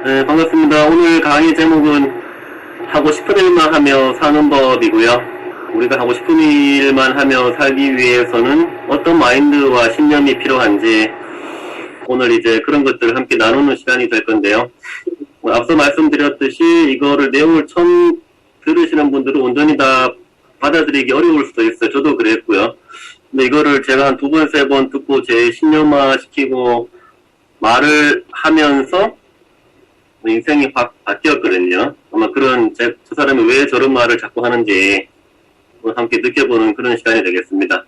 네, 반갑습니다. 오늘 강의 제목은 하고 싶은 일만 하며 사는 법이고요. 우리가 하고 싶은 일만 하며 살기 위해서는 어떤 마인드와 신념이 필요한지 오늘 이제 그런 것들을 함께 나누는 시간이 될 건데요. 앞서 말씀드렸듯이 이거를 내용을 처음 들으시는 분들은 온전히 다 받아들이기 어려울 수도 있어요. 저도 그랬고요. 근데 이거를 제가 한 2번, 3번 듣고 제 신념화 시키고 말을 하면서 인생이 확 바뀌었거든요. 아마 저 사람이 왜 저런 말을 자꾸 하는지 함께 느껴보는 그런 시간이 되겠습니다.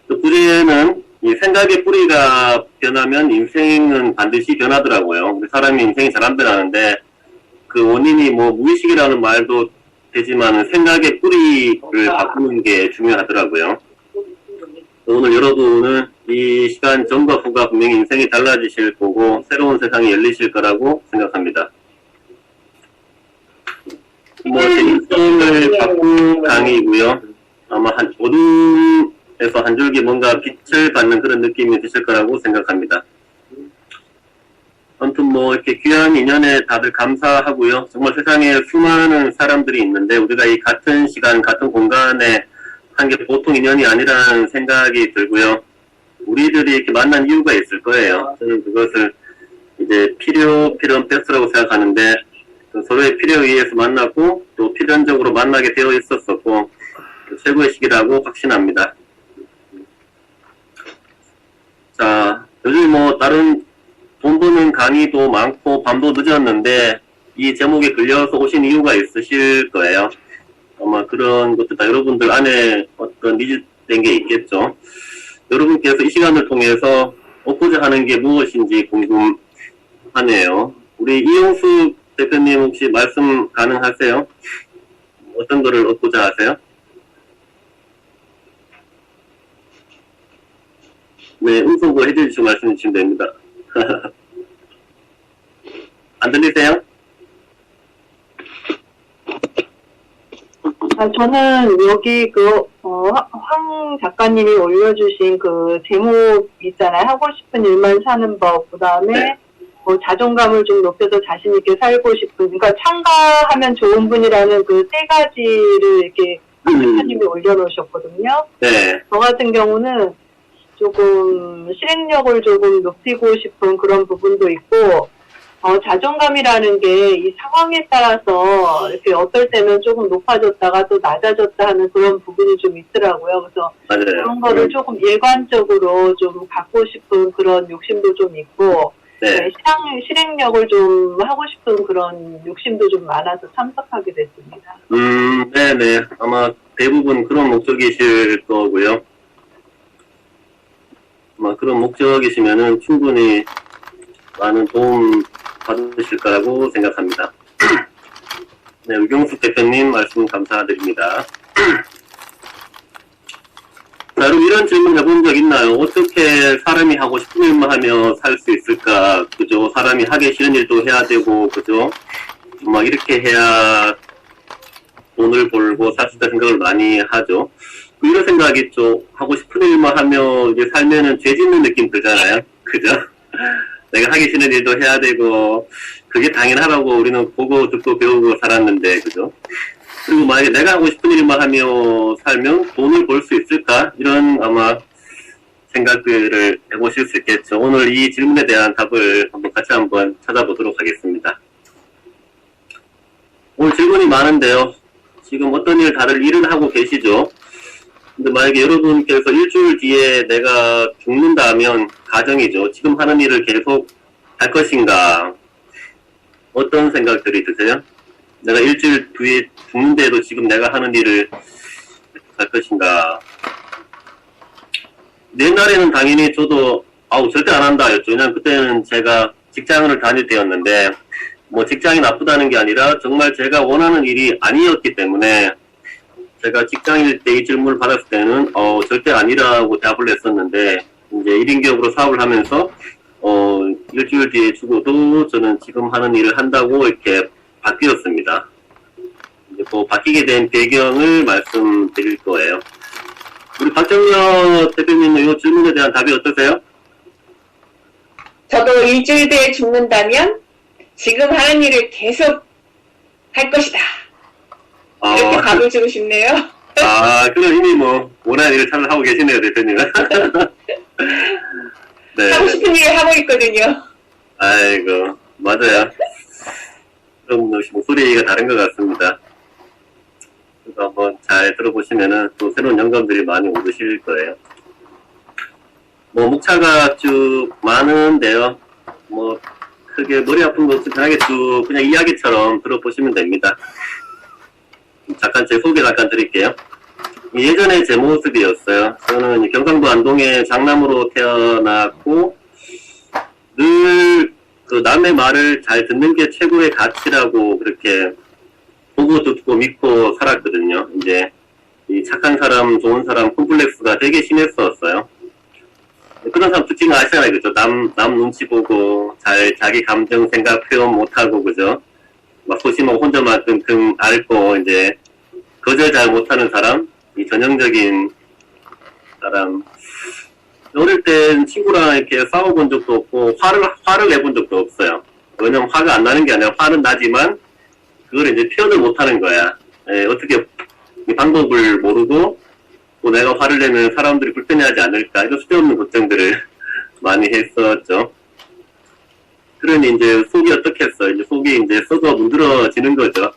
또 부제는 이 생각의 뿌리가 변하면 인생은 반드시 변하더라고요. 사람이 인생이 잘 안 변하는데 그 원인이 무의식이라는 말도 되지만 생각의 뿌리를 바꾸는 게 중요하더라고요. 오늘 여러분은 이 시간 전과 후가 분명히 인생이 달라지실 거고 새로운 세상이 열리실 거라고 생각합니다. 제 인생을 바꾼 강의이고요. 아마 어둠에서 한 줄기 뭔가 빛을 받는 그런 느낌이 드실 거라고 생각합니다. 아무튼 이렇게 귀한 인연에 다들 감사하고요. 정말 세상에 수많은 사람들이 있는데 우리가 이 같은 시간, 같은 공간에 한 게 보통 인연이 아니라는 생각이 들고요. 우리들이 이렇게 만난 이유가 있을 거예요. 저는 그것을 이제 필연 패스라고 생각하는데 서로의 필요에 의해서 만났고 또 필연적으로 만나게 되어 있었었고 최고의 시기라고 확신합니다. 자, 요즘 다른 돈 버는 강의도 많고 밤도 늦었는데 이 제목에 끌려서 오신 이유가 있으실 거예요. 아마 그런 것도 다 여러분들 안에 어떤 니즈된 게 있겠죠. 여러분께서 이 시간을 통해서 얻고자 하는 게 무엇인지 궁금하네요. 우리 이용수 대표님 혹시 말씀 가능하세요? 어떤 거를 얻고자 하세요? 네, 음성으로 해주시고 말씀해 주시면 됩니다. 안 들리세요? 저는 여기 황 작가님이 올려주신 그 제목 있잖아요. 하고 싶은 일만 사는 법. 그 다음에 네. 자존감을 좀 높여서 자신있게 살고 싶은, 그러니까 참가하면 좋은 분이라는 그 3가지를 이렇게 황 작가님이 올려놓으셨거든요. 네. 저 같은 경우는 조금 실행력을 조금 높이고 싶은 그런 부분도 있고, 자존감이라는 게 이 상황에 따라서 이렇게 어떨 때는 조금 높아졌다가 또 낮아졌다 하는 그런 부분이 좀 있더라고요. 그래서 맞아요. 그런 거를 조금 일관적으로 좀 갖고 싶은 그런 욕심도 좀 있고, 네. 실행력을 좀 하고 싶은 그런 욕심도 좀 많아서 참석하게 됐습니다. 네네. 아마 대부분 그런 목적이실 거고요. 아마 그런 목적이시면은 충분히 많은 도움 받으실 거라고 생각합니다. 네, 우경숙 대표님 말씀 감사드립니다. 자, 여러분 이런 질문 해본 적 있나요? 어떻게 사람이 하고 싶은 일만 하며 살 수 있을까? 그죠? 사람이 하기 싫은 일도 해야 되고, 그죠? 이렇게 해야 돈을 벌고 살 수 있다는 생각을 많이 하죠. 이런 생각이 있죠. 하고 싶은 일만 하며 이제 살면은 죄 짓는 느낌 들잖아요. 그죠? 내가 하기 싫은 일도 해야 되고, 그게 당연하다고 우리는 보고 듣고 배우고 살았는데, 그죠? 그리고 만약에 내가 하고 싶은 일만 하며 살면 돈을 벌 수 있을까? 이런 아마 생각들을 해보실 수 있겠죠. 오늘 이 질문에 대한 답을 같이 한번 찾아보도록 하겠습니다. 오늘 질문이 많은데요. 지금 어떤 다들 일을 하고 계시죠? 근데 만약에 여러분께서 일주일 뒤에 내가 죽는다면 가정이죠. 지금 하는 일을 계속 할 것인가? 어떤 생각들이 드세요? 내가 일주일 뒤에 죽는데도 지금 내가 하는 일을 할 것인가? 옛날에는 당연히 저도 절대 안 한다 였죠. 왜냐면 그때는 제가 직장을 다닐 때였는데 직장이 나쁘다는 게 아니라 정말 제가 원하는 일이 아니었기 때문에 제가 직장일 때 이 질문을 받았을 때는 절대 아니라고 답을 했었는데 이제 1인 기업으로 사업을 하면서 일주일 뒤에 죽어도 저는 지금 하는 일을 한다고 이렇게 바뀌었습니다. 이제 바뀌게 된 배경을 말씀드릴 거예요. 우리 박정혁 대표님은 이 질문에 대한 답이 어떠세요? 저도 일주일 뒤에 죽는다면 지금 하는 일을 계속 할 것이다. 이렇게 답을 주고 싶네요. 그럼 이미 뭐, 원하는 일을 잘 하고 계시네요, 대표님은. 네. 하고 싶은 일을 하고 있거든요. 아이고, 맞아요. 좀 목소리가 다른 것 같습니다. 그래서 한번 잘 들어보시면은 또 새로운 영감들이 많이 오르실 거예요. 뭐, 목차가 쭉 많은데요. 뭐, 크게 머리 아픈 거 없이 편하게 쭉 그냥 이야기처럼 들어보시면 됩니다. 잠깐 제 소개 잠깐 드릴게요. 예전에 제 모습이었어요. 저는 경상도 안동의 장남으로 태어났고, 늘 그 남의 말을 잘 듣는 게 최고의 가치라고 그렇게 보고 듣고 믿고 살았거든요. 이제 이 착한 사람, 좋은 사람 콤플렉스가 되게 심했었어요. 그런 사람 특징을 아시잖아요, 그죠? 남 눈치 보고 잘 자기 감정 생각 표현 못하고, 그죠? 막 소심하고 혼자만 끙끙 앓고 이제 거절 잘 못하는 사람, 이 전형적인 사람. 어릴 땐 친구랑 이렇게 싸워본 적도 없고, 화를 내본 적도 없어요. 왜냐면 화가 안 나는 게 아니라 화는 나지만, 그걸 이제 표현을 못 하는 거야. 어떻게, 이 방법을 모르고, 또 내가 화를 내면 사람들이 불편해하지 않을까, 이런 쓸데없는 걱정들을 많이 했었죠. 그러니 이제 속이 어떻겠어. 이제 속이 이제 썩어 문드러지는 거죠.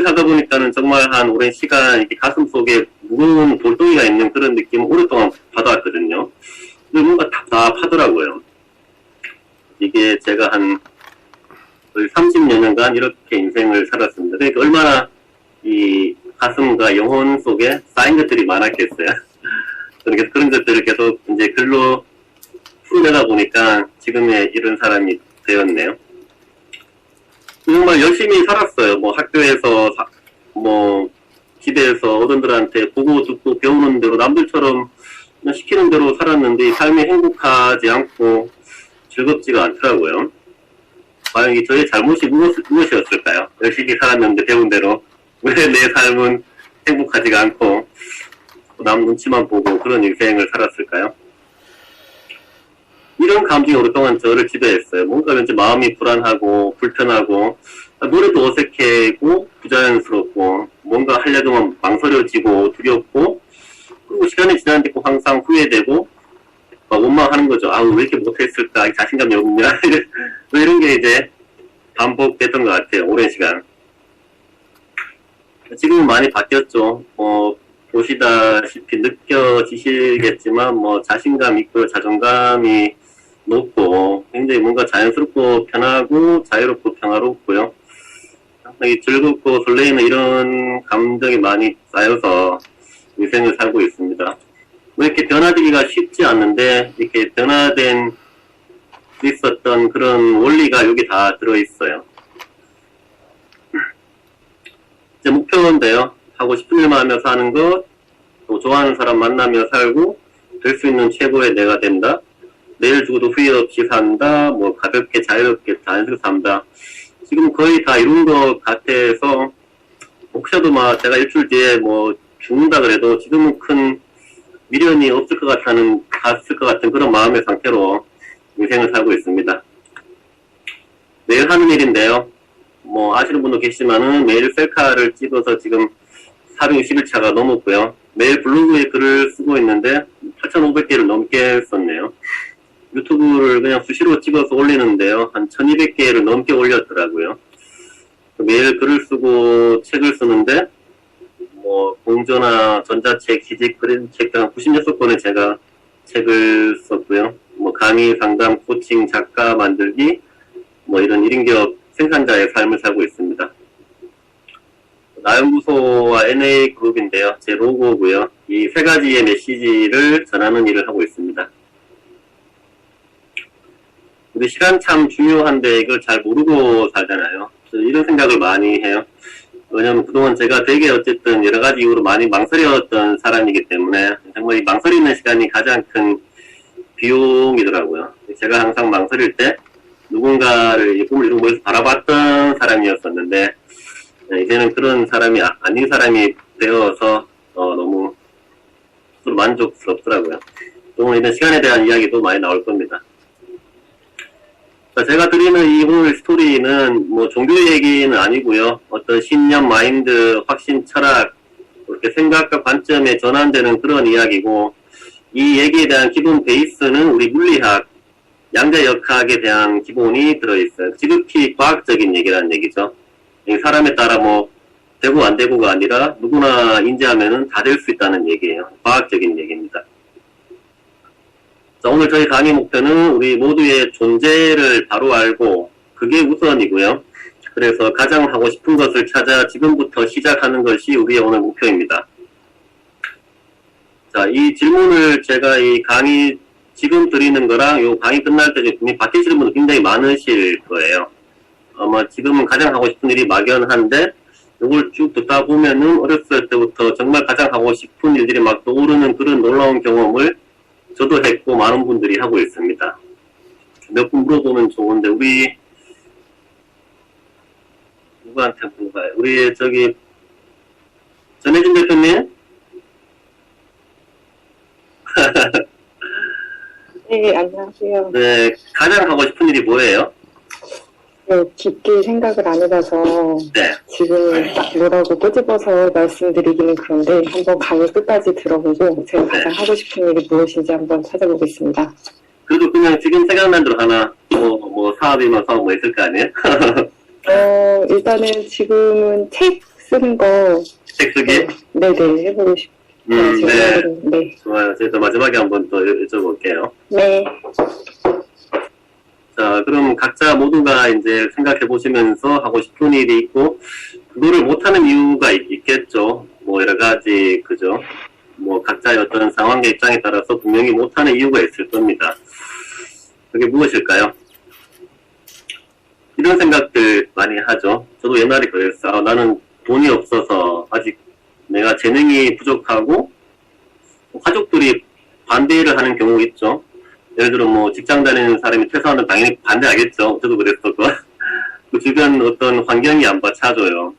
하다 보니까는 정말 한 오랜 시간 이렇게 가슴 속에 무거운 돌덩이가 있는 그런 느낌을 오랫동안 받아왔거든요. 근데 뭔가 답답하더라고요. 이게 제가 한 거의 30여 년간 이렇게 인생을 살았습니다. 그러니까 얼마나 이 가슴과 영혼 속에 쌓인 것들이 많았겠어요. 그러니까 그런 것들을 계속 이제 글로 풀어내다 보니까 지금의 이런 사람이 되었네요. 정말 열심히 살았어요. 뭐 학교에서, 뭐 집에서 어른들한테 보고 듣고 배우는 대로 남들처럼 그냥 시키는 대로 살았는데 삶이 행복하지 않고 즐겁지가 않더라고요. 과연 이 저의 잘못이 무엇이었을까요? 열심히 살았는데 배운 대로 왜 내 삶은 행복하지가 않고 남 눈치만 보고 그런 인생을 살았을까요? 이런 감정이 오랫동안 저를 지배했어요. 뭔가 왠지 마음이 불안하고 불편하고 노래도 어색해고 부자연스럽고 뭔가 하려면 망설여지고 두렵고 그리고 시간이 지나는데 꼭 항상 후회되고 막 원망하는 거죠. 아우 왜 이렇게 못했을까? 자신감이 없냐? 뭐 이런 게 이제 반복됐던 것 같아요. 오랜 시간. 지금은 많이 바뀌었죠. 보시다시피 느껴지시겠지만 뭐 자신감 있고 자존감이 높고 굉장히 뭔가 자연스럽고 편하고 자유롭고 평화롭고요. 상당히 즐겁고 설레이는 이런 감정이 많이 쌓여서 인생을 살고 있습니다. 뭐 이렇게 변화되기가 쉽지 않는데 이렇게 변화된 수 있었던 그런 원리가 여기 다 들어있어요. 이제 목표인데요. 하고 싶은 일만 하며 사는 것, 또 좋아하는 사람 만나며 살고 될 수 있는 최고의 내가 된다. 내일 죽어도 후회 없이 산다. 뭐 가볍게 자유롭게 자연스럽게 산다. 지금 거의 다 이룬 것 같아서 혹시라도 막 제가 일주일 뒤에 뭐 죽는다 그래도 지금은 큰 미련이 없을 것 같은 그런 마음의 상태로 인생을 살고 있습니다. 매일 하는 일인데요. 뭐 아시는 분도 계시지만은 매일 셀카를 찍어서 지금 460일차가 넘었고요. 매일 블로그에 글을 쓰고 있는데 8,500개를 넘게 썼네요. 유튜브를 그냥 수시로 찍어서 올리는데요. 한 1,200개를 넘게 올렸더라고요. 매일 글을 쓰고 책을 쓰는데 뭐 공저나 전자책, 기직, 그림 책 등 96권의 제가 책을 썼고요. 뭐 강의, 상담, 코칭, 작가 만들기 뭐 이런 1인기업 생산자의 삶을 살고 있습니다. 나연구소와 NA그룹인데요. 제 로고고요. 이 세 가지의 메시지를 전하는 일을 하고 있습니다. 근데 시간 참 중요한데 이걸 잘 모르고 살잖아요. 이런 생각을 많이 해요. 왜냐면 그동안 제가 되게 어쨌든 여러 가지 이유로 많이 망설였던 사람이기 때문에 정말 이 망설이는 시간이 가장 큰 비용이더라고요. 제가 항상 망설일 때 누군가를 꿈을 이루고 멀리서 바라봤던 사람이었었는데 이제는 그런 사람이 아닌 사람이 되어서 너무 스스로 만족스럽더라고요. 오늘 이런 시간에 대한 이야기도 많이 나올 겁니다. 자, 제가 드리는 이 오늘 스토리는 뭐 종교 얘기는 아니고요. 어떤 신념, 마인드, 확신, 철학, 이렇게 생각과 관점에 전환되는 그런 이야기고, 이 얘기에 대한 기본 베이스는 우리 물리학, 양자역학에 대한 기본이 들어있어요. 지극히 과학적인 얘기라는 얘기죠. 사람에 따라 뭐 되고 안 되고가 아니라 누구나 인지하면은 다 될 수 있다는 얘기예요. 과학적인 얘기입니다. 자, 오늘 저희 강의 목표는 우리 모두의 존재를 바로 알고 그게 우선이고요. 그래서 가장 하고 싶은 것을 찾아 지금부터 시작하는 것이 우리의 오늘 목표입니다. 자, 이 질문을 제가 이 강의 지금 드리는 거랑 요 강의 끝날 때 분이 받으시는 분들 굉장히 많으실 거예요. 아마 지금은 가장 하고 싶은 일이 막연한데 요걸 쭉 듣다 보면은 어렸을 때부터 정말 가장 하고 싶은 일들이 막 떠오르는 그런 놀라운 경험을 저도 했고 많은 분들이 하고 있습니다. 몇 분 물어보면 좋은데 우리 누구한테 물어봐요? 우리 저기 전혜진 대표님? 네, 안녕하세요. 네, 가장 하고 싶은 일이 뭐예요? 네, 깊게 생각을 안 해봐서 네. 지금 딱 뭐라고 꼬집어서 말씀드리기는 그런데 한번 강의 끝까지 들어보고 제가 가장 하고 싶은 일이 무엇인지 한번 찾아보겠습니다. 그래도 그냥 지금 생각난 대로 하나 뭐 사업이면 사업 뭐 있을 거 아니에요? 일단은 지금은 책 쓰는 거 책 쓰기? 네네 해보고 싶어요. 네. 네. 좋아요. 제가 마지막에 한번 또 여쭤볼게요. 네. 자, 그럼 각자 모두가 이제 생각해 보시면서 하고 싶은 일이 있고, 그거를 못하는 이유가 있겠죠. 뭐 여러 가지, 그죠? 뭐 각자의 어떤 상황과 입장에 따라서 분명히 못하는 이유가 있을 겁니다. 그게 무엇일까요? 이런 생각들 많이 하죠. 저도 옛날에 그랬어요. 아, 나는 돈이 없어서 아직 내가 재능이 부족하고, 가족들이 반대를 하는 경우가 있죠. 예를 들어 뭐 직장 다니는 사람이 퇴사하면 당연히 반대하겠죠. 저도 그랬었고. 그 주변 어떤 환경이 안 받쳐줘요.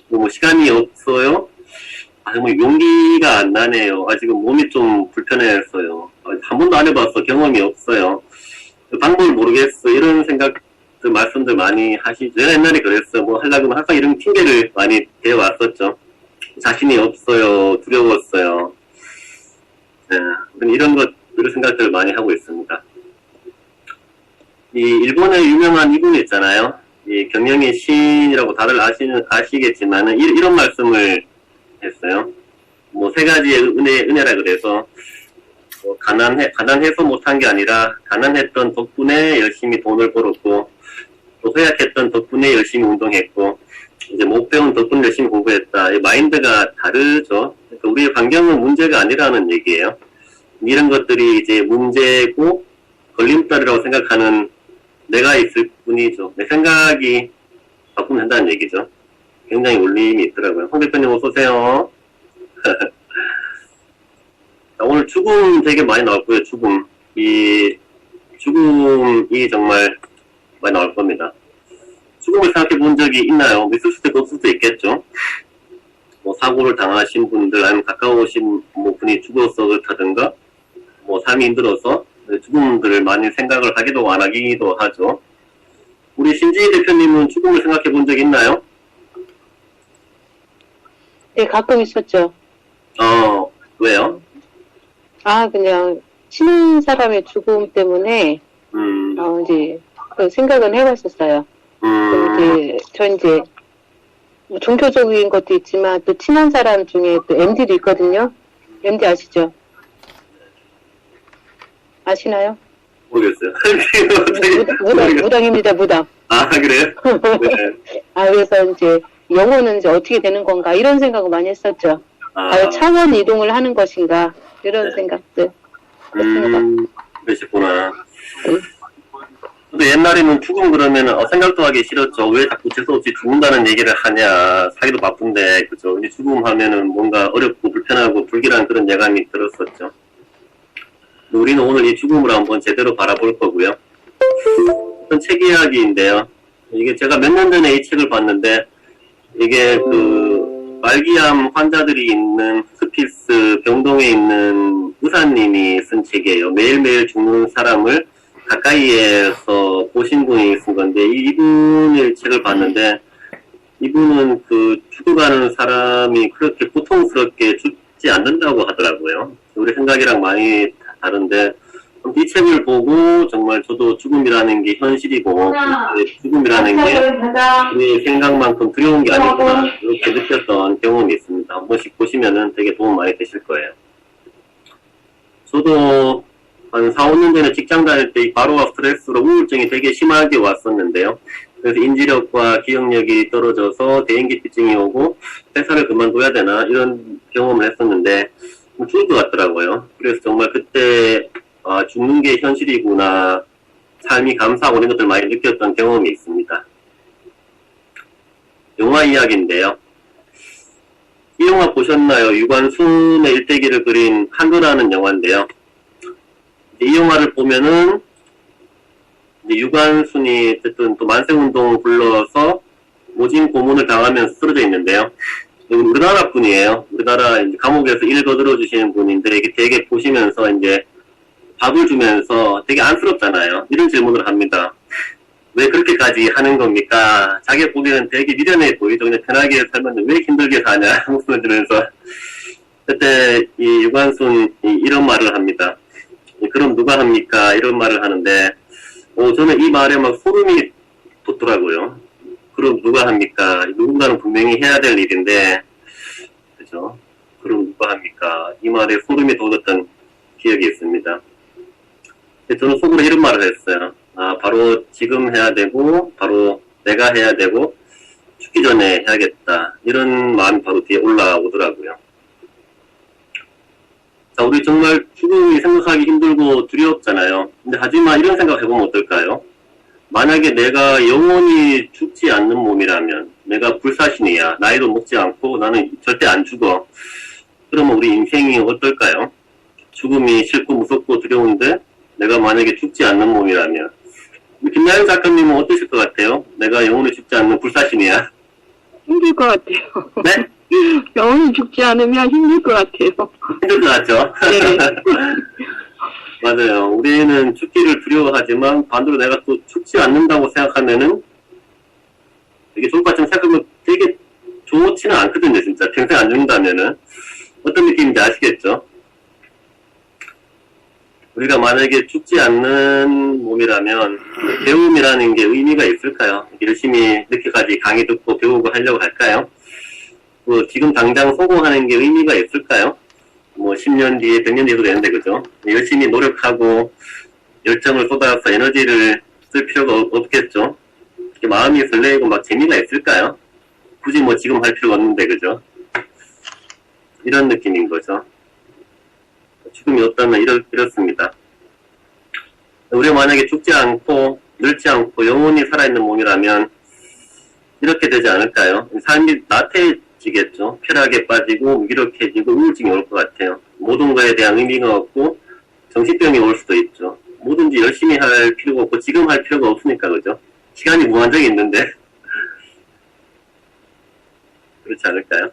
뭐 시간이 없어요. 뭐 용기가 안 나네요. 아직은 몸이 좀 불편했어요. 한 번도 안 해봤어. 경험이 없어요. 방법을 모르겠어. 이런 생각들 말씀들 많이 하시죠. 제가 옛날에 그랬어요. 뭐 하려고 하면 항상 이런 핑계를 많이 대왔었죠. 자신이 없어요. 두려웠어요. 네, 이런 것들을 생각들을 많이 하고 있습니다. 이 일본의 유명한 이분 있잖아요. 이 경영의 신이라고 다들 아시겠지만은 이런 말씀을 했어요. 뭐 세 가지의 은혜라 그래서 뭐 가난해서 못한 게 아니라 가난했던 덕분에 열심히 돈을 벌었고 또 허약했던 덕분에 열심히 운동했고 이제 못 배운 덕분에 열심히 공부했다. 이 마인드가 다르죠. 그러니까 우리의 환경은 문제가 아니라는 얘기예요. 이런 것들이 이제 문제고 걸림돌이라고 생각하는 내가 있을 뿐이죠. 내 생각이 바꾸면 된다는 얘기죠. 굉장히 울림이 있더라고요. 홍 대표님 어서 오세요. 오늘 죽음 되게 많이 나올 거예요. 죽음이 정말 많이 나올 겁니다. 죽음을 생각해 본 적이 있나요? 있을 수도 있고 없을 수도 있겠죠. 뭐 사고를 당하신 분들 아니면 가까우신 뭐 분이 죽어서 그렇다든가 뭐 삶이 힘들어서 죽음들을 많이 생각을 하기도 안 하기도 하죠. 우리 신지희 대표님은 죽음을 생각해 본 적 있나요? 네, 가끔 있었죠. 왜요? 그냥 친한 사람의 죽음 때문에 이제 그 생각은 해봤었어요. 이제 뭐 종교적인 것도 있지만 또 친한 사람 중에 또 MD도 있거든요. MD 아시죠? 아시나요? 모르겠어요. 무당입니다, 무당. 아, 그래요? 네. 그래서 이제 영혼은 이제 어떻게 되는 건가 이런 생각을 많이 했었죠. 차원 이동을 하는 것인가 이런 생각들 했습니다. 그러시구나. 근데 옛날에는 죽음 그러면 생각도 하기 싫었죠. 왜 자꾸 재수 없이 죽는다는 얘기를 하냐. 사기도 바쁜데, 그죠. 근데 죽음 하면은 뭔가 어렵고 불편하고 불길한 그런 예감이 들었었죠. 우리는 오늘 이 죽음을 한번 제대로 바라볼 거고요. 어떤 책 이야기인데요. 이게 제가 몇 년 전에 이 책을 봤는데, 이게 말기암 환자들이 있는 호스피스 병동에 있는 의사님이 쓴 책이에요. 매일매일 죽는 사람을 가까이에서 보신 분이 쓴 건데, 이분의 책을 봤는데, 이분은 그 죽어가는 사람이 그렇게 고통스럽게 죽지 않는다고 하더라고요. 우리 생각이랑 많이 다른데, 이 책을 보고 정말 저도 죽음이라는 게 현실이고, 죽음이라는 게 내 생각만큼 두려운 게 아니구나, 이렇게 느꼈던 경험이 있습니다. 한 번씩 보시면은 되게 도움 많이 되실 거예요. 저도 한 4, 5년 전에 직장 다닐 때 과로와 스트레스로 우울증이 되게 심하게 왔었는데요. 그래서 인지력과 기억력이 떨어져서 대인기피증이 오고 회사를 그만둬야 되나 이런 경험을 했었는데 죽을 것 같더라고요. 그래서 정말 그때 죽는 게 현실이구나, 삶이 감사하고 이런 것들 많이 느꼈던 경험이 있습니다. 영화 이야기인데요. 이 영화 보셨나요? 유관순의 일대기를 그린 한도라는 영화인데요. 이 영화를 보면은 유관순이 어쨌든 또 만세운동 불러서 모진 고문을 당하면서 쓰러져 있는데요. 우리나라 분이에요. 우리나라 이제 감옥에서 일 거들어 주시는 분인데 이게 되게 보시면서 이제 밥을 주면서 되게 안쓰럽잖아요. 이런 질문을 합니다. 왜 그렇게까지 하는 겁니까? 자기가 보기에는 되게 미련해 보이죠. 그냥 편하게 살면 왜 힘들게 사냐? 웃음을 들으면서. 그때 이 유관순이 이런 말을 합니다. 그럼 누가 합니까? 이런 말을 하는데, 저는 이 말에 막 소름이 돋더라고요. 그럼 누가 합니까? 누군가는 분명히 해야 될 일인데, 그죠? 그럼 누가 합니까? 이 말에 소름이 돋았던 기억이 있습니다. 저는 속으로 이런 말을 했어요. 바로 지금 해야 되고, 바로 내가 해야 되고, 죽기 전에 해야겠다. 이런 마음이 바로 뒤에 올라오더라고요. 자, 우리 정말 죽음이 생각하기 힘들고 두렵잖아요. 근데 하지만 이런 생각 해보면 어떨까요? 만약에 내가 영원히 죽지 않는 몸이라면, 내가 불사신이야, 나이도 먹지 않고 나는 절대 안 죽어. 그러면 우리 인생이 어떨까요? 죽음이 싫고 무섭고 두려운데 내가 만약에 죽지 않는 몸이라면, 김나연 작가님은 어떠실 것 같아요? 내가 영원히 죽지 않는 불사신이야. 힘들 것 같아요. 네? 영원히 죽지 않으면 힘들 것 같아요. 힘들 것 같죠? 네. 맞아요. 우리는 죽기를 두려워하지만 반대로 내가 또 죽지 않는다고 생각하면은 되게 좋을 것 같지만 생각하면 되게 좋지는 않거든요, 진짜. 평생 안 죽는다면은. 어떤 느낌인지 아시겠죠? 우리가 만약에 죽지 않는 몸이라면 배움이라는 게 의미가 있을까요? 열심히 늦게까지 강의 듣고 배우고 하려고 할까요? 지금 당장 성공하는 게 의미가 있을까요? 10년 뒤에, 100년 뒤에도 되는데, 그죠? 열심히 노력하고, 열정을 쏟아서 에너지를 쓸 필요가 없겠죠? 마음이 설레고 막 재미가 있을까요? 굳이 지금 할 필요가 없는데, 그죠? 이런 느낌인 거죠. 죽음이 없다면 이렇습니다. 우리가 만약에 죽지 않고, 늙지 않고, 영원히 살아있는 몸이라면, 이렇게 되지 않을까요? 삶이 나태해지겠죠. 쾌락에 빠지고, 무기력해지고, 우울증이 올 것 같아요. 모든 거에 대한 의미가 없고, 정신병이 올 수도 있죠. 뭐든지 열심히 할 필요가 없고, 지금 할 필요가 없으니까, 그죠? 시간이 무한정이 있는데. 그렇지 않을까요?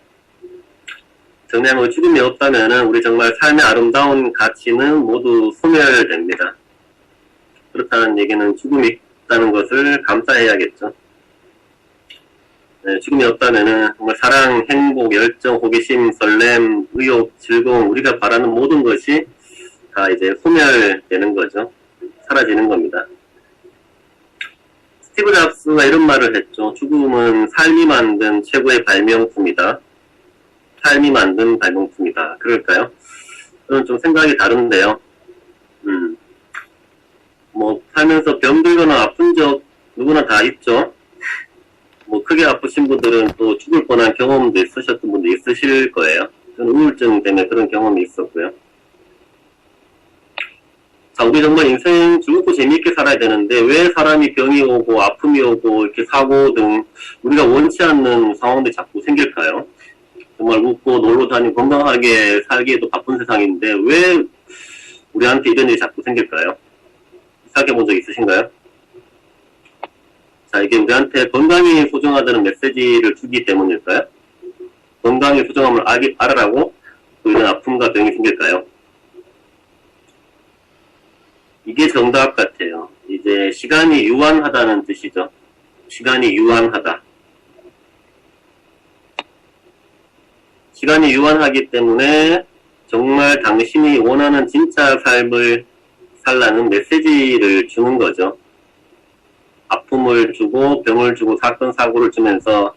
정리하면 죽음이 없다면은, 우리 정말 삶의 아름다운 가치는 모두 소멸됩니다. 그렇다는 얘기는 죽음이 있다는 것을 감사해야겠죠. 네, 죽음이 없다면은 정말 사랑, 행복, 열정, 호기심, 설렘, 의욕, 즐거움, 우리가 바라는 모든 것이 다 이제 소멸되는 거죠. 사라지는 겁니다. 스티브 잡스가 이런 말을 했죠. 죽음은 삶이 만든 최고의 발명품이다. 삶이 만든 발명품이다. 그럴까요? 저는 좀 생각이 다른데요. 살면서 병들거나 아픈 적 누구나 다 있죠. 크게 아프신 분들은 또 죽을 뻔한 경험도 있으셨던 분도 있으실 거예요. 저는 우울증 때문에 그런 경험이 있었고요. 자, 우리 정말 인생 즐겁고 재미있게 살아야 되는데 왜 사람이 병이 오고 아픔이 오고 이렇게 사고 등 우리가 원치 않는 상황들이 자꾸 생길까요? 정말 웃고 놀러 다니고 건강하게 살기에도 바쁜 세상인데 왜 우리한테 이런 일이 자꾸 생길까요? 생각해 본 적 있으신가요? 자, 이게 우리한테 건강이 소중하다는 메시지를 주기 때문일까요? 건강의 소중함을 알아라고 또 이런 아픔과 병이 생길까요? 이게 정답 같아요. 이제 시간이 유한하다는 뜻이죠. 시간이 유한하다. 시간이 유한하기 때문에 정말 당신이 원하는 진짜 삶을 살라는 메시지를 주는 거죠. 아픔을 주고 병을 주고 사건 사고를 주면서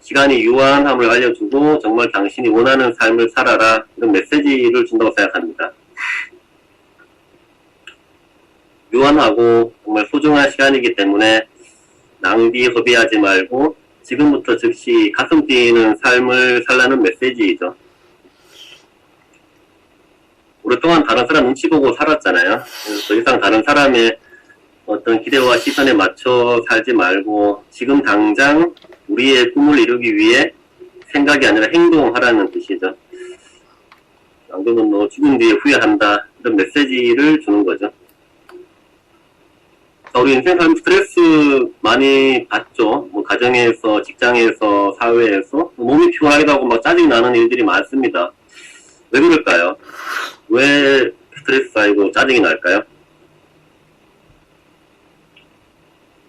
시간이 유한함을 알려주고 정말 당신이 원하는 삶을 살아라, 이런 메시지를 준다고 생각합니다. 유한하고 정말 소중한 시간이기 때문에 낭비 허비하지 말고 지금부터 즉시 가슴 뛰는 삶을 살라는 메시지이죠. 오랫동안 다른 사람 눈치 보고 살았잖아요. 더 이상 다른 사람의 어떤 기대와 시선에 맞춰 살지 말고 지금 당장 우리의 꿈을 이루기 위해 생각이 아니라 행동하라는 뜻이죠. 안 그러면 너 죽은 뒤에 후회한다, 이런 메시지를 주는 거죠. 우리 인생 삶 스트레스 많이 받죠. 뭐 가정에서, 직장에서, 사회에서 몸이 피곤하기도 하고 막 짜증이 나는 일들이 많습니다. 왜 그럴까요? 왜 스트레스 쌓이고 짜증이 날까요?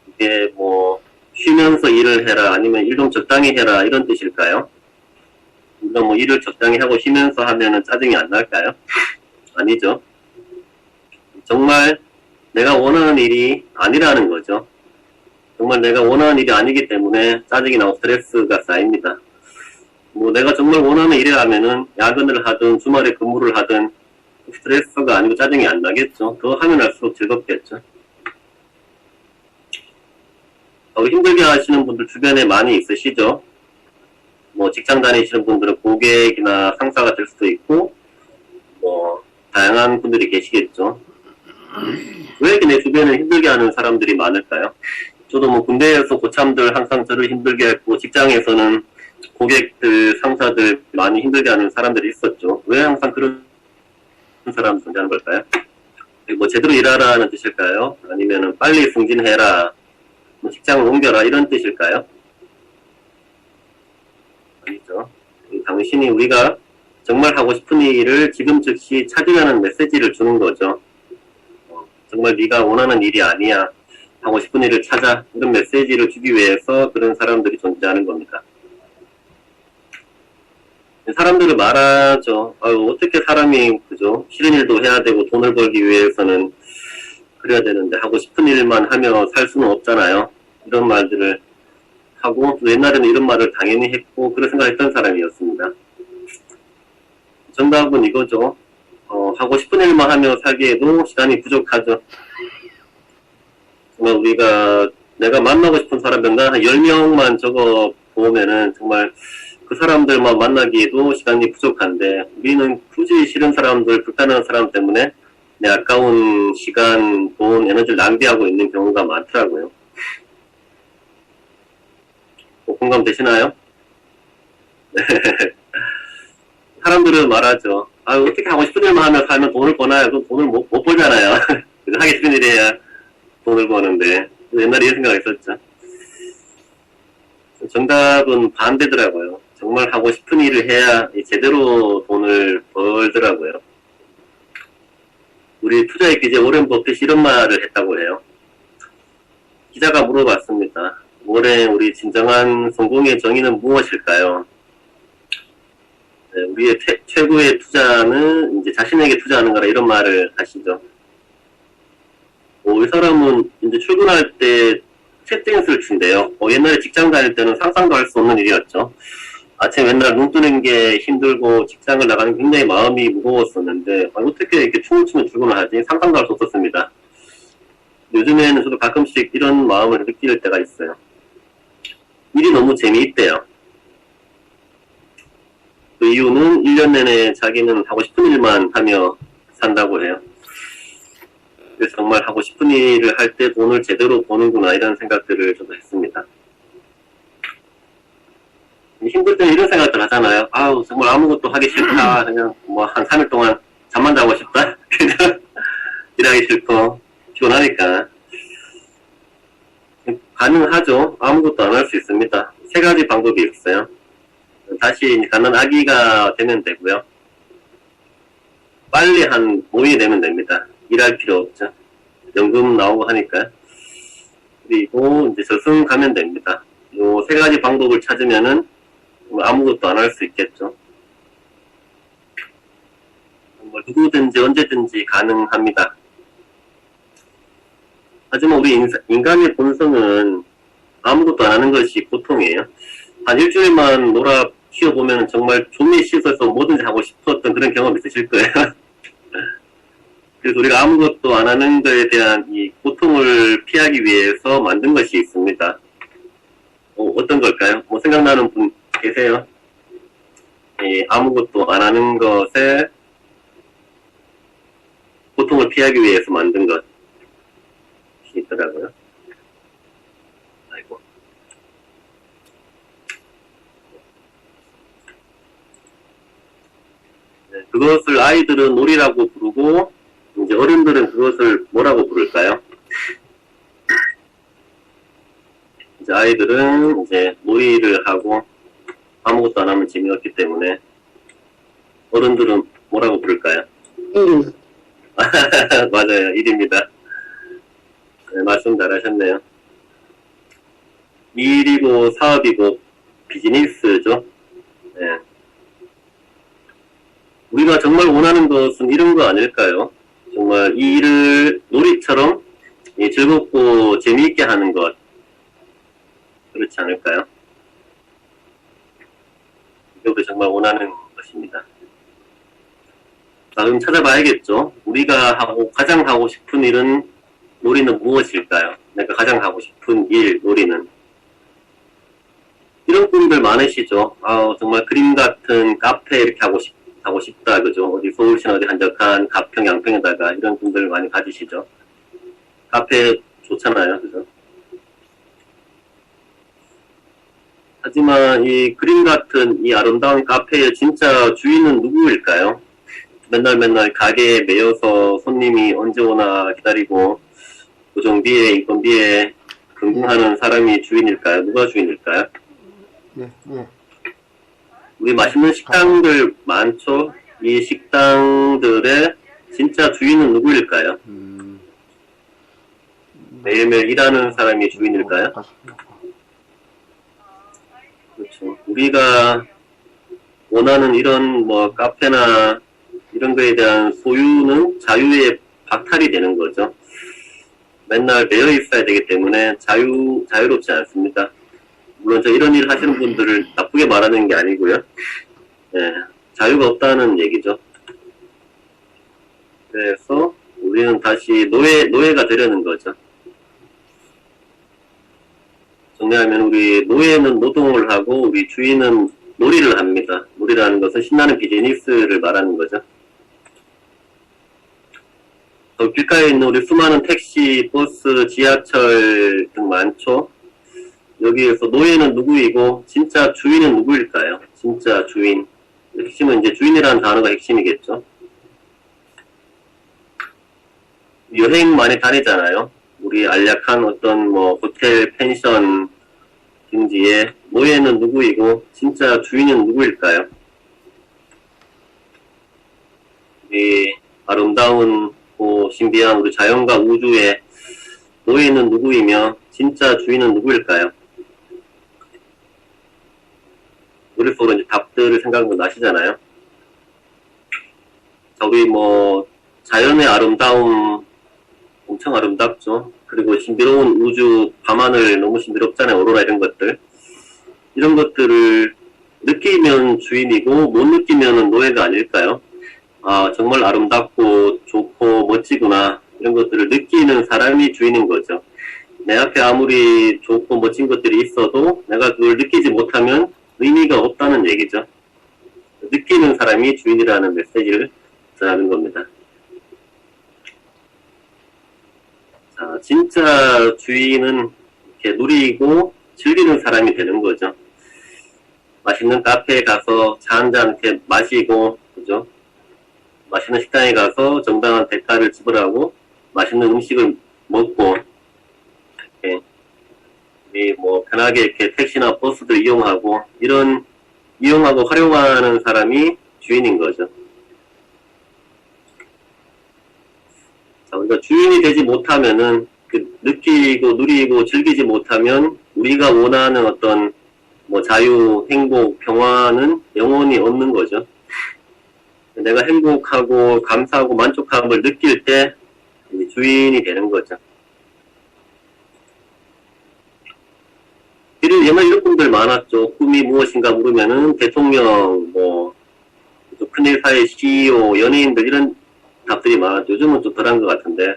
이게 뭐 쉬면서 일을 해라, 아니면 일 좀 적당히 해라, 이런 뜻일까요? 우리가 뭐 일을 적당히 하고 쉬면서 하면은 짜증이 안 날까요? 아니죠. 정말 내가 원하는 일이 아니라는 거죠. 정말 내가 원하는 일이 아니기 때문에 짜증이 나고 스트레스가 쌓입니다. 뭐 내가 정말 원하는 일이라면은 야근을 하든 주말에 근무를 하든 스트레스가 아니고 짜증이 안 나겠죠. 더 하면 할수록 즐겁겠죠. 힘들게 하시는 분들 주변에 많이 있으시죠. 뭐 직장 다니시는 분들은 고객이나 상사가 될 수도 있고 뭐 다양한 분들이 계시겠죠. 왜 이렇게 내 주변을 힘들게 하는 사람들이 많을까요? 저도 뭐 군대에서 고참들 항상 저를 힘들게 했고 직장에서는 고객들, 상사들 많이 힘들게 하는 사람들이 있었죠. 왜 항상 그런 사람이 존재하는 걸까요? 뭐 제대로 일하라는 뜻일까요? 아니면은 빨리 승진해라, 뭐 직장을 옮겨라, 이런 뜻일까요? 아니죠. 당신이 우리가 정말 하고 싶은 일을 지금 즉시 찾으라는 메시지를 주는 거죠. 정말 네가 원하는 일이 아니야, 하고 싶은 일을 찾아, 이런 메시지를 주기 위해서 그런 사람들이 존재하는 겁니다. 사람들을 말하죠. 어떻게 사람이 그죠? 싫은 일도 해야 되고 돈을 벌기 위해서는 그래야 되는데 하고 싶은 일만 하며 살 수는 없잖아요. 이런 말들을 하고 또 옛날에는 이런 말을 당연히 했고 그런 생각했던 사람이었습니다. 정답은 이거죠. 하고 싶은 일만 하며 살기에도 시간이 부족하죠. 정말 우리가 내가 만나고 싶은 사람 명단 한 10명만 적어 보면은 정말 그 사람들만 만나기에도 시간이 부족한데 우리는 굳이 싫은 사람들, 불편한 사람 때문에 내 아까운 시간, 돈, 에너지를 낭비하고 있는 경우가 많더라고요. 공감 되시나요? 네. 사람들은 말하죠. 어떻게 하고 싶은 일만 하며 살면 돈을 버나요? 그 돈을 못 벌잖아요. 하기 싫은 일이 해야 돈을 버는데. 옛날에 이런 생각했었죠. 정답은 반대더라고요. 정말 하고 싶은 일을 해야 제대로 돈을 벌더라고요. 우리 투자의 기재 오렌 버핏이 이런 말을 했다고 해요. 기자가 물어봤습니다. 올해 우리 진정한 성공의 정의는 무엇일까요? 네, 우리의 최고의 투자는 이제 자신에게 투자하는 거라, 이런 말을 하시죠. 이 사람은 이제 출근할 때 챗댄스를 춘대요. 옛날에 직장 다닐 때는 상상도 할 수 없는 일이었죠. 아침에 맨날 눈 뜨는 게 힘들고 직장을 나가는 게 굉장히 마음이 무거웠었는데 어떻게 이렇게 춤을 추면 출근을 하지? 상상도 할 수 없었습니다. 요즘에는 저도 가끔씩 이런 마음을 느낄 때가 있어요. 일이 너무 재미있대요. 그 이유는 1년 내내 자기는 하고 싶은 일만 하며 산다고 해요. 그래서 정말 하고 싶은 일을 할 때 돈을 제대로 버는구나, 이런 생각들을 저도 했습니다. 힘들 때는 이런 생각들 하잖아요. 정말 아무것도 하기 싫다. 그냥 뭐 한 3일 동안 잠만 자고 싶다. 그냥 일하기 싫고 피곤하니까. 가능하죠. 아무것도 안 할 수 있습니다. 3가지 방법이 있어요. 다시 갓난 아기가 되면 되고요. 빨리 한 5일이 되면 됩니다. 일할 필요 없죠. 연금 나오고 하니까. 그리고 이제 저승 가면 됩니다. 요 세 가지 방법을 찾으면은 아무것도 안 할 수 있겠죠. 뭐 누구든지 언제든지 가능합니다. 하지만 우리 인간의 본성은 아무것도 안 하는 것이 고통이에요. 한 일주일만 놀아 쉬어보면 정말 좀에 씻어서 뭐든지 하고 싶었던 그런 경험 있으실 거예요. 그래서 우리가 아무것도 안 하는 것에 대한 이 고통을 피하기 위해서 만든 것이 있습니다. 어떤 걸까요? 뭐 생각나는 분 계세요? 아무것도 안 하는 것에 고통을 피하기 위해서 만든 것이 있더라고요. 아이고. 네, 그것을 아이들은 놀이라고 부르고, 이제 어른들은 그것을 뭐라고 부를까요? 이제 아이들은 이제 놀이를 하고 아무것도 안 하면 재미없기 때문에 어른들은 뭐라고 부를까요? 맞아요. 일입니다. 네, 말씀 잘하셨네요. 일이고 사업이고 비즈니스죠. 네. 우리가 정말 원하는 것은 이런 거 아닐까요? 정말 이 일을 놀이처럼 즐겁고 재미있게 하는 것. 그렇지 않을까요? 이것도 정말 원하는 것입니다. 자, 그럼 찾아봐야겠죠. 우리가 가장 하고 싶은 일은, 놀이는 무엇일까요? 내가 가장 하고 싶은 일, 놀이는. 이런 꿈들 많으시죠? 정말 그림 같은 카페 이렇게 하고 싶다, 그죠? 어디 서울시나 어디 한적한 가평, 양평에다가 이런 꿈들 많이 가지시죠? 카페 좋잖아요, 그죠? 하지만 이 그림 같은 이 아름다운 카페의 진짜 주인은 누구일까요? 맨날 가게에 매여서 손님이 언제 오나 기다리고 고정비에 인건비에 근무하는 사람이 주인일까요? 누가 주인일까요? 네. 우리 맛있는 식당들 많죠? 이 식당들의 진짜 주인은 누구일까요? 매일매일 일하는 사람이 주인일까요? 그렇죠. 우리가 원하는 이런 뭐 카페나 이런 거에 대한 소유는 자유의 박탈이 되는 거죠. 맨날 매여 있어야 되기 때문에 자유롭지 않습니다. 물론 이런 일 하시는 분들을 나쁘게 말하는 게 아니고요. 네, 자유가 없다는 얘기죠. 그래서 우리는 다시 노예가 되려는 거죠. 정리하면 우리 노예는 노동을 하고 우리 주인은 놀이를 합니다. 놀이라는 것은 신나는 비즈니스를 말하는 거죠. 길가에 있는 우리 수많은 택시, 버스, 지하철 등 많죠. 여기에서 노예는 누구이고 진짜 주인은 누구일까요? 진짜 주인. 핵심은 이제 주인이라는 단어가 핵심이겠죠. 여행 많이 다니잖아요. 우리 안락한 어떤 뭐 호텔, 펜션 등지에 노예는 누구이고 진짜 주인은 누구일까요? 이 아름다운 신비한 우리 자연과 우주에 노예는 누구이며 진짜 주인은 누구일까요? 머릿속으로 이제 답들을 생각하고 나시잖아요. 저기 뭐 자연의 아름다움 엄청 아름답죠. 그리고 신비로운 우주, 밤하늘 너무 신비롭잖아요. 오로라 이런 것들. 이런 것들을 느끼면 주인이고 못 느끼면 노예가 아닐까요? 정말 아름답고 좋고 멋지구나. 이런 것들을 느끼는 사람이 주인인 거죠. 내 앞에 아무리 좋고 멋진 것들이 있어도 내가 그걸 느끼지 못하면 의미가 없다는 얘기죠. 느끼는 사람이 주인이라는 메시지를 전하는 겁니다. 자, 진짜 주인은 이렇게 누리고 즐기는 사람이 되는 거죠. 맛있는 카페에 가서 차 한잔 이렇게 마시고, 그죠? 맛있는 식당에 가서 정당한 대가를 지불하고 맛있는 음식을 먹고, 이렇게 뭐 편하게 이렇게 택시나 버스들 이용하고 이용하고 활용하는 사람이 주인인 거죠. 그러니까 주인이 되지 못하면은, 느끼고, 누리고, 즐기지 못하면, 우리가 원하는 어떤, 뭐, 자유, 행복, 평화는 영원히 없는 거죠. 내가 행복하고, 감사하고, 만족함을 느낄 때, 이제 주인이 되는 거죠. 옛날 이런 꿈들 많았죠. 꿈이 무엇인가 물으면은, 대통령, 뭐, 큰 회사의 CEO, 연예인들, 이런 답들이 많았죠. 요즘은 좀 덜한 것 같은데,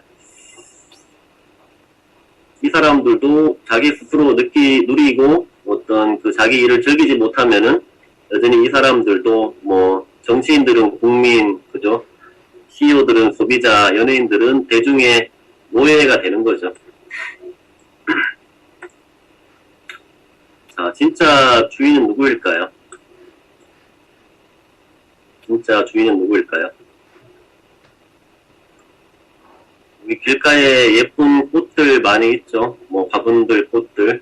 이 사람들도 자기 스스로 누리고 어떤 그 자기 일을 즐기지 못하면은 여전히 이 사람들도 뭐 정치인들은 국민, 그죠? CEO들은 소비자, 연예인들은 대중의 노예가 되는 거죠. 자, 진짜 주인은 누구일까요? 진짜 주인은 누구일까요? 여기 길가에 예쁜 꽃들 많이 있죠. 뭐 화분들, 꽃들.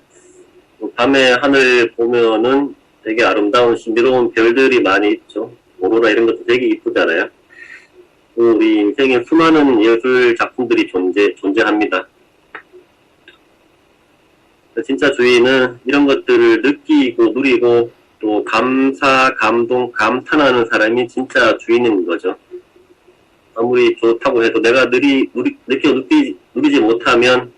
밤에 하늘 보면은 되게 아름다운 신비로운 별들이 많이 있죠. 오로라 이런 것도 되게 이쁘잖아요. 우리 인생에 수많은 예술 작품들이 존재합니다. 진짜 주인은 이런 것들을 느끼고 누리고 또 감사, 감동, 감탄하는 사람이 진짜 주인인 거죠. 아무리 좋다고 해도 내가 누리지 못하면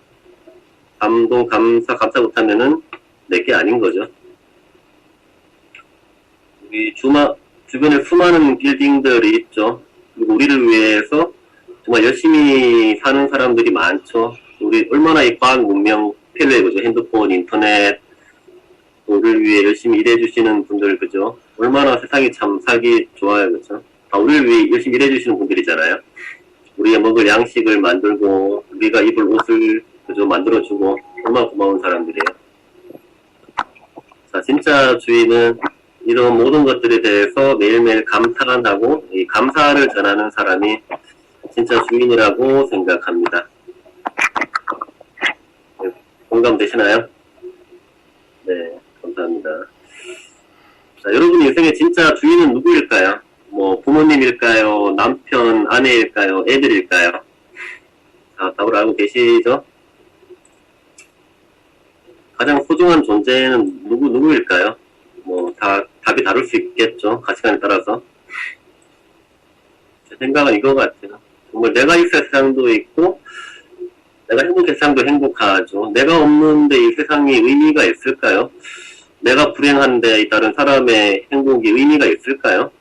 감동, 감사 못하면은 내게 아닌 거죠. 우리 주변에 수많은 빌딩들이 있죠. 그리고 우리를 위해서 정말 열심히 사는 사람들이 많죠. 우리 얼마나 이 과학 문명 필요해, 그죠? 핸드폰, 인터넷, 우리를 위해 열심히 일해주시는 분들, 그죠? 얼마나 세상이 참 살기 좋아요, 그죠? 다 우리를 위해 열심히 일해주시는 분들이잖아요. 우리가 먹을 양식을 만들고, 우리가 입을 옷을, 그죠? 만들어주고, 얼마나 고마운 사람들이에요. 자, 진짜 주인은 이런 모든 것들에 대해서 매일매일 감탄하고, 이 감사를 전하는 사람이 진짜 주인이라고 생각합니다. 네, 공감되시나요? 네, 감사합니다. 자, 여러분 인생의 진짜 주인은 누구일까요? 뭐, 부모님일까요? 남편, 아내일까요? 애들일까요? 자, 답을 알고 계시죠? 가장 소중한 존재는 누구일까요? 뭐, 답이 다를 수 있겠죠. 가치관에 따라서. 제 생각은 이거 같아요. 정말 내가 있을 세상도 있고, 내가 행복할 세상도 행복하죠. 내가 없는데 이 세상이 의미가 있을까요? 내가 불행한데 이 다른 사람의 행복이 의미가 있을까요?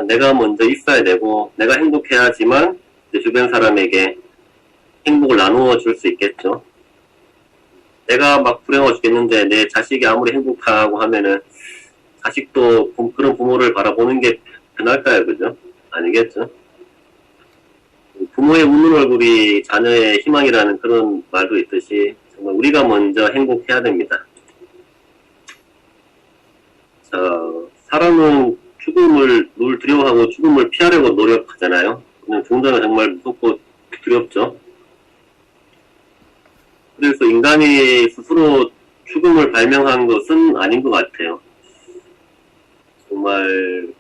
내가 먼저 있어야 되고, 내가 행복해야지만 내 주변 사람에게 행복을 나누어 줄 수 있겠죠. 내가 막 불행하고 죽겠는데 내 자식이 아무리 행복하고 하면은 자식도 그런 부모를 바라보는 게 편할까요? 그죠? 아니겠죠. 부모의 웃는 얼굴이 자녀의 희망이라는 그런 말도 있듯이 정말 우리가 먼저 행복해야 됩니다. 자, 사람은 죽음을 늘 두려워하고 죽음을 피하려고 노력하잖아요. 죽는다는 정말 무섭고 두렵죠. 그래서 인간이 스스로 죽음을 발명한 것은 아닌 것 같아요. 정말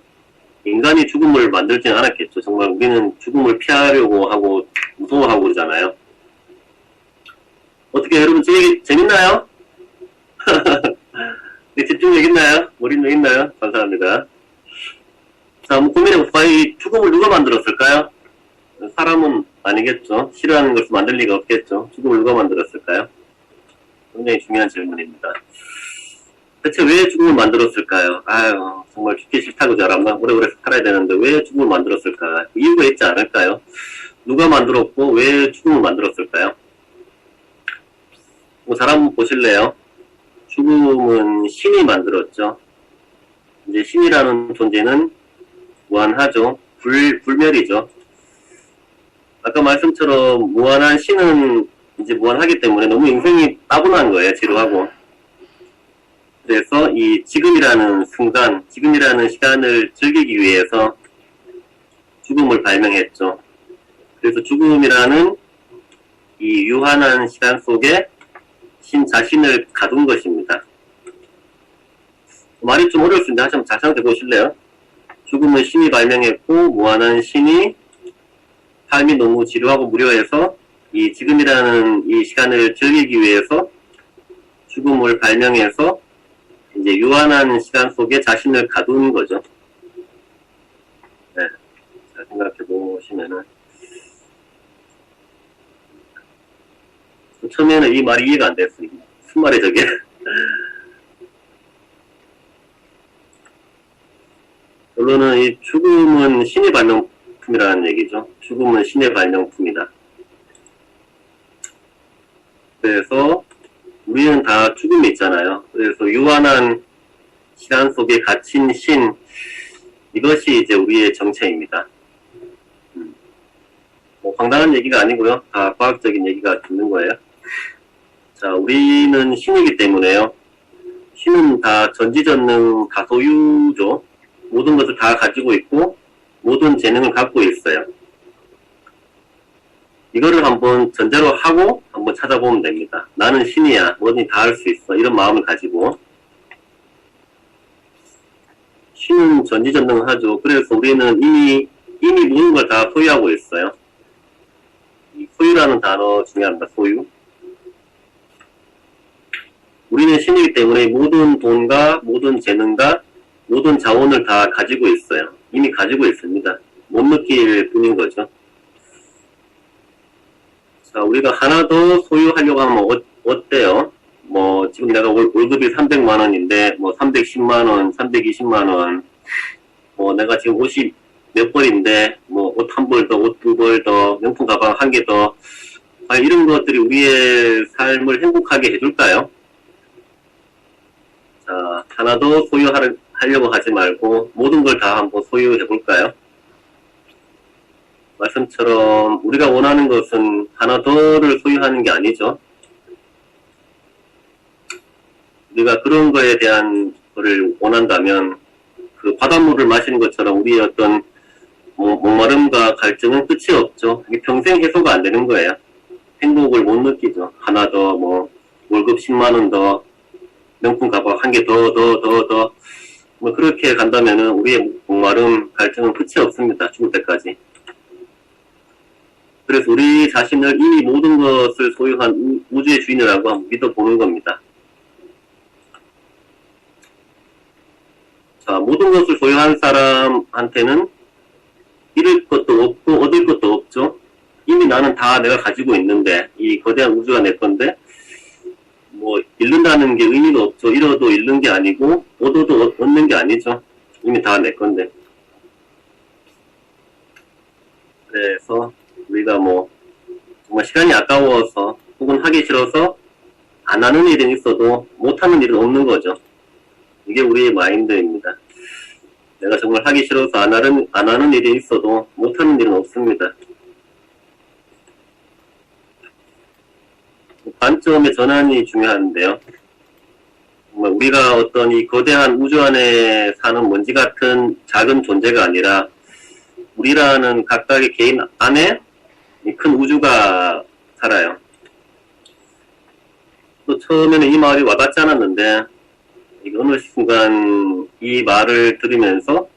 인간이 죽음을 만들지는 않았겠죠. 정말 우리는 죽음을 피하려고 하고 무서워하고 그러잖아요. 어떻게 여러분 재밌나요? 네, 집중력 있나요? 머리력 있나요? 감사합니다. 자, 한번 고민해봅시다. 이 죽음을 누가 만들었을까요? 사람은 아니겠죠. 싫어하는 것을 만들 리가 없겠죠. 죽음을 누가 만들었을까요? 굉장히 중요한 질문입니다. 대체 왜 죽음을 만들었을까요? 아유, 정말 죽기 싫다고 잘하면 오래오래 살아야 되는데 왜 죽음을 만들었을까? 이유가 있지 않을까요? 누가 만들었고 왜 죽음을 만들었을까요? 뭐 잘 한번 보실래요? 죽음은 신이 만들었죠. 이제 신이라는 존재는 무한하죠. 불멸이죠. 아까 말씀처럼 무한한 신은 이제 무한하기 때문에 너무 인생이 따분한 거예요. 지루하고. 그래서 이 지금이라는 순간, 지금이라는 시간을 즐기기 위해서 죽음을 발명했죠. 그래서 죽음이라는 이 유한한 시간 속에 신 자신을 가둔 것입니다. 말이 좀 어려울 수 있는데 한번 잘 생각해 보실래요? 죽음을 신이 발명했고 무한한 신이 삶이 너무 지루하고 무료해서 이 지금이라는 이 시간을 즐기기 위해서 죽음을 발명해서 이제 유한한 시간 속에 자신을 가두는 거죠. 네. 자, 생각해 보시면은 처음에는 이 말이 이해가 안 됐어요. 무슨 말이 저게? 결론은 이 죽음은 신의 발명품이라는 얘기죠. 죽음은 신의 발명품이다. 그래서 우리는 다 죽음이 있잖아요. 그래서 유한한 시간 속에 갇힌 신, 이것이 이제 우리의 정체입니다. 뭐 황당한 얘기가 아니고요. 다 과학적인 얘기가 듣는 거예요. 자, 우리는 신이기 때문에요. 신은 다 전지전능 다소유죠. 모든 것을 다 가지고 있고 모든 재능을 갖고 있어요. 이거를 한번 전제로 하고 한번 찾아보면 됩니다. 나는 신이야. 뭐든지 다 할 수 있어. 이런 마음을 가지고. 신은 전지전능하죠. 그래서 우리는 이미 모든 걸 다 소유하고 있어요. 이 소유라는 단어 중요합니다. 소유. 우리는 신이기 때문에 모든 돈과 모든 재능과 모든 자원을 다 가지고 있어요. 이미 가지고 있습니다. 못 느낄 뿐인 거죠. 자, 우리가 하나 더 소유하려고 하면 어때요? 뭐, 지금 내가 월급이 300만 원인데, 뭐, 310만 원, 320만 원, 뭐, 내가 지금 옷이 몇 벌인데, 뭐, 옷 한 벌 더, 옷 두 벌 더, 명품 가방 한 개 더, 이런 것들이 우리의 삶을 행복하게 해줄까요? 자, 하나 더 소유하려고 하지 말고, 모든 걸 다 한번 소유해볼까요? 말씀처럼 우리가 원하는 것은 하나 더를 소유하는 게 아니죠. 우리가 그런 거에 대한 거를 원한다면 그 바닷물을 마시는 것처럼 우리의 어떤 목마름과 갈증은 끝이 없죠. 이게 평생 해소가 안 되는 거예요. 행복을 못 느끼죠. 하나 더, 뭐 월급 10만 원 더, 명품 가방 한 개 더, 뭐 그렇게 간다면은 우리의 목마름, 갈증은 끝이 없습니다. 죽을 때까지. 그래서 우리 자신을 이미 모든 것을 소유한 우주의 주인이라고 한번 믿어보는 겁니다. 자, 모든 것을 소유한 사람한테는 잃을 것도 없고 얻을 것도 없죠. 이미 나는 다 내가 가지고 있는데, 이 거대한 우주가 내 건데, 뭐 잃는다는 게 의미도 없죠. 잃어도 잃는 게 아니고 얻어도 얻는 게 아니죠. 이미 다 내 건데. 그래서 우리가 뭐 정말 시간이 아까워서 혹은 하기 싫어서 안 하는 일은 있어도 못하는 일은 없는 거죠. 이게 우리의 마인드입니다. 내가 정말 하기 싫어서 안 하는 일이 있어도 못하는 일은 없습니다. 관점의 전환이 중요한데요. 정말 우리가 어떤 이 거대한 우주 안에 사는 먼지 같은 작은 존재가 아니라 우리라는 각각의 개인 안에 이 큰 우주가 살아요. 또 처음에는 이 말이 와닿지 않았는데 어느 순간 이 말을 들으면서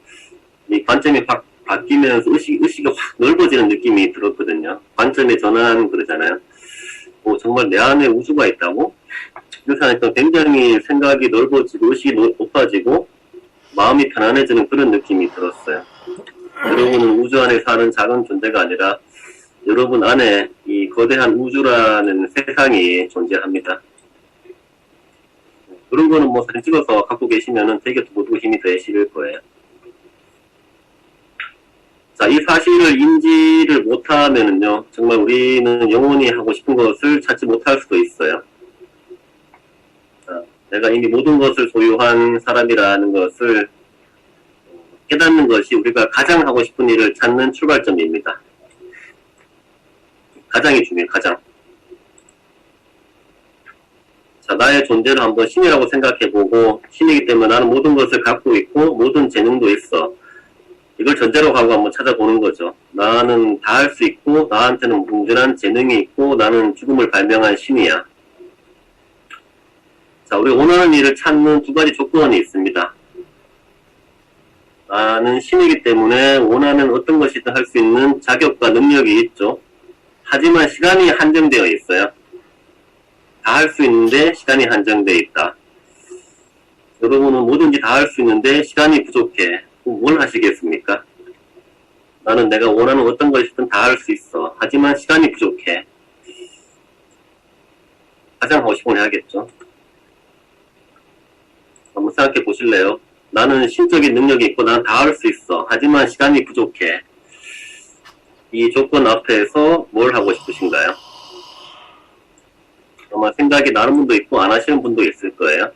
이 관점이 확 바뀌면서 의식이 확 넓어지는 느낌이 들었거든요. 관점의 전환 그러잖아요. 정말 내 안에 우주가 있다고? 이렇게 하니까 굉장히 생각이 넓어지고 의식이 높아지고 마음이 편안해지는 그런 느낌이 들었어요. 여러분은 우주 안에 사는 작은 존재가 아니라 여러분 안에 이 거대한 우주라는 세상이 존재합니다. 그런 거는 뭐 사진 찍어서 갖고 계시면은 되게 두고 힘이 되실 거예요. 자, 이 사실을 인지를 못하면은요, 정말 우리는 영원히 하고 싶은 것을 찾지 못할 수도 있어요. 자, 내가 이미 모든 것을 소유한 사람이라는 것을 깨닫는 것이 우리가 가장 하고 싶은 일을 찾는 출발점입니다. 가장이 중요해요, 가장. 자, 나의 존재를 한번 신이라고 생각해보고, 신이기 때문에 나는 모든 것을 갖고 있고, 모든 재능도 있어. 이걸 전제로 하고 한번 찾아보는 거죠. 나는 다 할 수 있고, 나한테는 무궁무진한 재능이 있고, 나는 죽음을 발명한 신이야. 자, 우리가 원하는 일을 찾는 두 가지 조건이 있습니다. 나는 신이기 때문에 원하는 어떤 것이든 할 수 있는 자격과 능력이 있죠. 하지만 시간이 한정되어 있어요. 다 할 수 있는데 시간이 한정되어 있다. 여러분은 뭐든지 다 할 수 있는데 시간이 부족해. 그럼 뭘 하시겠습니까? 나는 내가 원하는 어떤 것이든 다 할 수 있어. 하지만 시간이 부족해. 가장 하고 싶은 걸 해야겠죠. 한번 생각해 보실래요? 나는 신적인 능력이 있고 난 다 할 수 있어. 하지만 시간이 부족해. 이 조건 앞에서 뭘 하고 싶으신가요? 아마 생각이 나는 분도 있고 안 하시는 분도 있을 거예요.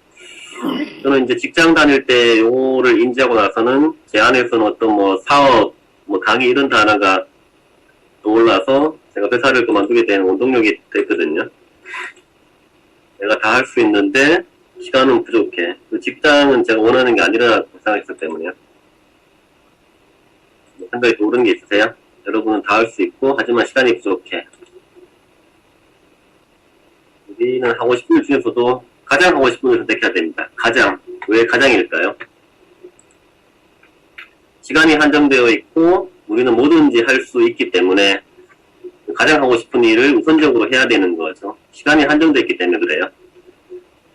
저는 이제 직장 다닐 때 요거를 인지하고 나서는 제 안에서는 어떤 뭐 사업, 뭐 강의 이런 단어가 떠올라서 제가 회사를 그만두게 된 원동력이 됐거든요. 내가 다 할 수 있는데 시간은 부족해. 그 직장은 제가 원하는 게 아니라고 생각했기 때문에요. 생각이 떠오르는 게 있으세요? 여러분은 다 할 수 있고 하지만 시간이 부족해. 우리는 하고 싶은 일 중에서도 가장 하고 싶은 걸 선택해야 됩니다. 가장. 왜 가장일까요? 시간이 한정되어 있고 우리는 뭐든지 할 수 있기 때문에 가장 하고 싶은 일을 우선적으로 해야 되는 거죠. 시간이 한정되어 있기 때문에 그래요.